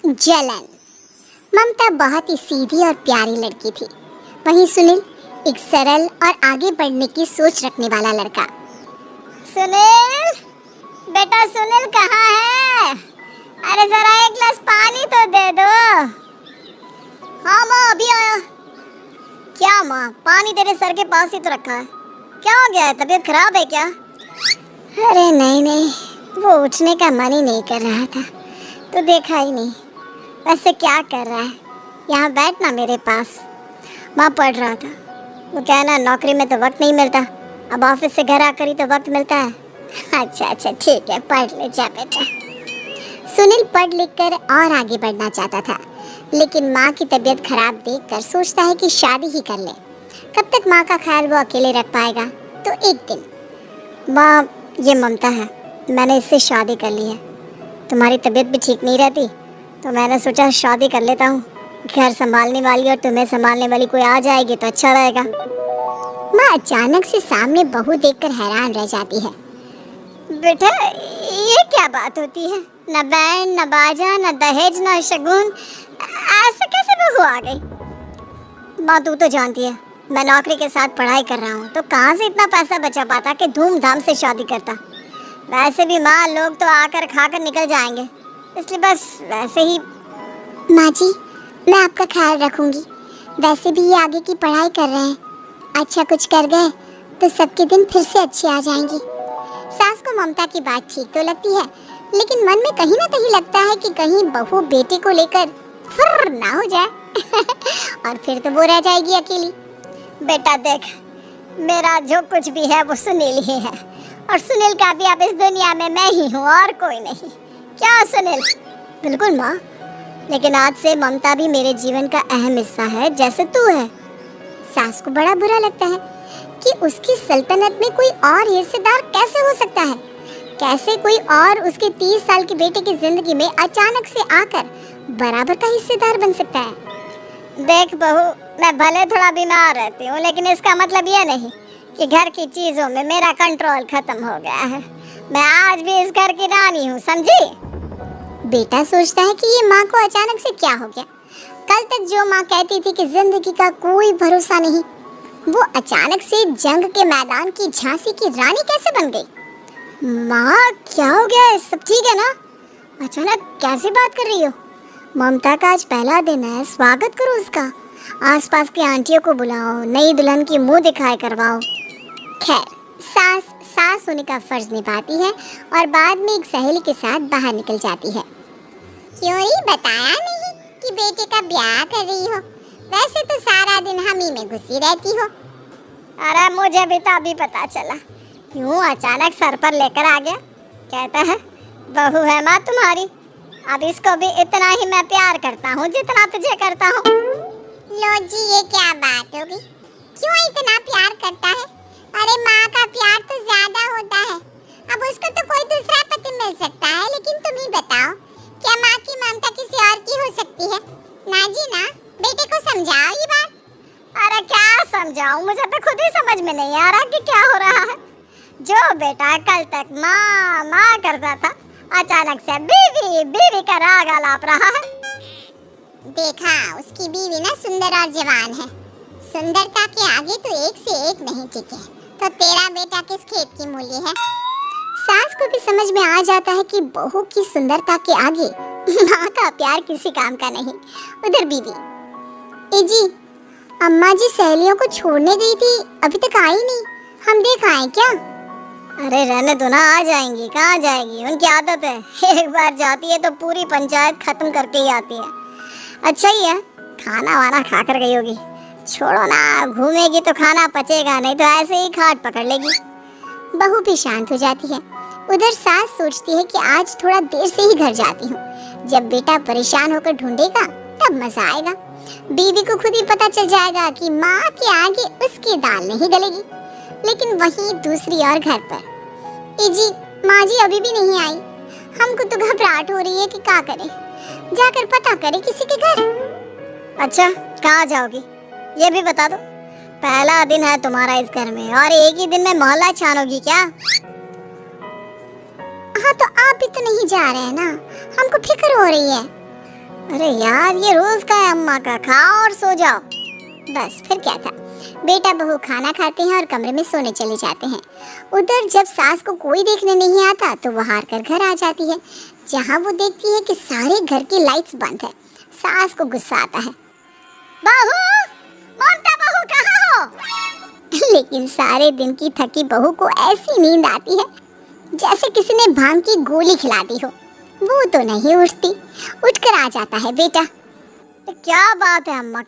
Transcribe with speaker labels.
Speaker 1: जलन। ममता बहुत ही सीधी और प्यारी लड़की थी। वहीं सुनील एक सरल और आगे बढ़ने की सोच रखने वाला लड़का। सुनील, बेटा सुनील कहाँ है? अरे जरा एक गिलास पानी तो दे दो। हाँ माँ, अभी आया। क्या माँ, पानी तेरे सर के पास ही तो रखा है। क्या हो गया है, तबीयत खराब है क्या? अरे नहीं नहीं, वो उठने का मन ही नहीं कर रहा था तो देखा ही नहीं। वैसे क्या कर रहा है? यहाँ बैठ ना मेरे पास। माँ पढ़ रहा था। वो क्या है ना, नौकरी में तो वक्त नहीं मिलता, अब ऑफिस से घर आकर ही तो वक्त मिलता है। अच्छा अच्छा ठीक है, पढ़ ले जा बेटा। सुनील पढ़ लिख कर और आगे बढ़ना चाहता था, लेकिन माँ की तबीयत खराब देखकर सोचता है कि शादी ही कर ले। कब तक माँ का ख्याल वो अकेले रख पाएगा? तो एक दिन, माँ ये ममता है, मैंने इससे शादी कर ली है। तुम्हारी तबीयत भी ठीक नहीं रहती तो मैंने सोचा शादी कर लेता हूँ। घर संभालने वाली और तुम्हें संभालने वाली कोई आ जाएगी तो अच्छा रहेगा। माँ अचानक से सामने बहू देखकर हैरान रह जाती है। बेटा ये क्या बात होती है? न बैंड, न बाजा, न दहेज, न शगुन, ऐसे कैसे बहू आ गई? माँ तू तो जानती है मैं नौकरी के साथ पढ़ाई कर रहा हूँ, तो कहाँ से इतना पैसा बचा पाता कि धूमधाम से शादी करता। वैसे भी माँ, लोग तो आकर खाकर निकल जाएंगे, इसलिए बस वैसे ही। माँ जी, मैं आपका ख्याल रखूंगी। वैसे भी ये आगे की पढ़ाई कर रहे हैं, अच्छा कुछ कर गए तो सबके दिन फिर से अच्छे आ जाएंगी। सास को ममता की बात ठीक तो लगती है, लेकिन मन में कहीं ना कहीं लगता है कि कहीं बहू बेटे को लेकर फुर्र ना हो जाए और फिर तो वो रह जाएगी अकेली। बेटा देख, मेरा जो कुछ भी है वो सुनील ही है, और सुनील का भी अब इस दुनिया में मैं ही हूँ और कोई नहीं। क्या सुनील? बिल्कुल माँ, लेकिन आज से ममता भी मेरे जीवन का अहम हिस्सा है, जैसे तू है। सास को बड़ा बुरा लगता है कि उसकी सल्तनत में कोई और हिस्सेदार कैसे हो सकता है। कैसे कोई और उसके 30 साल के बेटे की जिंदगी में अचानक से आकर बराबर का हिस्सेदार बन सकता है। देख बहू, मैं भले थोड़ा बीमार रहती हूँ, लेकिन इसका मतलब यह नहीं कि घर की चीजों में मेरा कंट्रोल खत्म हो गया है। मैं आज भी इस घर की रानी हूँ, समझी? बेटा सोचता है कि ये माँ को अचानक से क्या हो गया। कल तक जो माँ कहती थी कि जिंदगी का कोई भरोसा नहीं, वो अचानक से जंग के मैदान की झांसी की रानी कैसे बन गई? माँ क्या हो गया है? सब ठीक है ना? अचानक कैसी बात कर रही हो? ममता का आज पहला दिन है, स्वागत करो उसका। आसपास की आंटियों को बुलाओ, नई दुल्हन की मुंह दिखाई करवाओ। खैर, सास होने का फर्ज निभाती है और बाद में एक सहेली के साथ बाहर निकल जाती है। क्यों ही बताया नहीं कि बेटे का ब्याह कर रही हो? वैसे तो सारा दिन हम ही में घुसी रहती हो। अरे मुझे भी तो अभी पता चला, क्यों अचानक सर पर लेकर आ गया? कहता है बहू है माँ तुम्हारी, अब इसको भी इतना ही मैं प्यार करता हूँ जितना तुझे करता हूँ। लो जी, ये क्या बात होगी? क्यों इतना प्यार करता है? अरे माँ का प्यार तो ज्यादा होता है। अब उसको तो कोई दूसरा पति मिल सकता है, लेकिन तुम ही बताओ, क्या माँ की ममता किसी और की हो सकती है? ना जी ना, बेटे को समझाओ ये बात। अरे क्या समझाऊं, मुझे तो खुद ही समझ में नहीं आ रहा कि क्या हो रहा है। जो बेटा कल तक माँ माँ करता था, अचानक से बीवी बीवी का राग आलाप रहा है। देखा, उसकी बीवी ना सुंदर और जवान है। सुंदरता के आगे तो एक से एक नहीं टिके, तो तेरा बेटा किस खेत की मूली है? सास को भी समझ में आ जाता है कि बहू की सुंदरता के आगे माँ का प्यार किसी काम का नहीं। उधर बीवी, ए जी, अम्मा जी सहेलियों को छोड़ने गई थी, अभी तक आई नहीं, हम देख आए क्या? अरे रहने दो ना, आ जाएंगी। कहाँ जाएगी, उनकी आदत है, एक बार जाती है तो पूरी पंचायत खत्म करके ही आती है। अच्छा ही है, खाना वाना खा कर गई होगी। छोड़ो ना, घूमेगी तो खाना पचेगा, नहीं तो ऐसे ही खाट पकड़ लेगी। बहू भी शांत हो जाती है। उधर सास सोचती है कि आज थोड़ा देर से ही घर जाती हूँ, जब बेटा परेशान होकर ढूंढेगा तब मजा आएगा। बीवी को खुद ही पता चल जाएगा कि माँ के आगे उसकी दाल नहीं गलेगी। लेकिन वहीं दूसरी ओर घर पर, ए जी, माँ जी अभी भी नहीं आई। हमको तो घबराहट हो रही है कि क्या करें, जाकर पता करें किसी के घर। अच्छा, कहाँ जाओगी ये भी बता दो। पहला दिन है तुम्हारा इस घर में और एक ही दिन में मोहल्ला छानोगी क्या? हाँ तो आप भी तो नहीं जा रहे हैं ना, हमको फिक्र हो रही है। अरे यार, ये रोज का है अम्मा का, खाओ और सो जाओ। बस फिर क्या था, बेटा बहू खाना खाते हैं और कमरे में सोने चले जाते हैं। उधर जब सास को कोई देखने नहीं आता तो वो हार कर घर आ जाती है, जहाँ वो देखती है कि सारे घर की लाइट्स बंद है। सास को गुस्सा आता है, बहू, ममता बहू कहाँ हो? लेकिन सारे दिन की थकी बहू को ऐसी नींद आती है जैसे किसी ने भांग की गोली खिला दी हो। वो तो नहीं उठती, उठकर आ जाता है बेटा। क्या बात है अम्मा,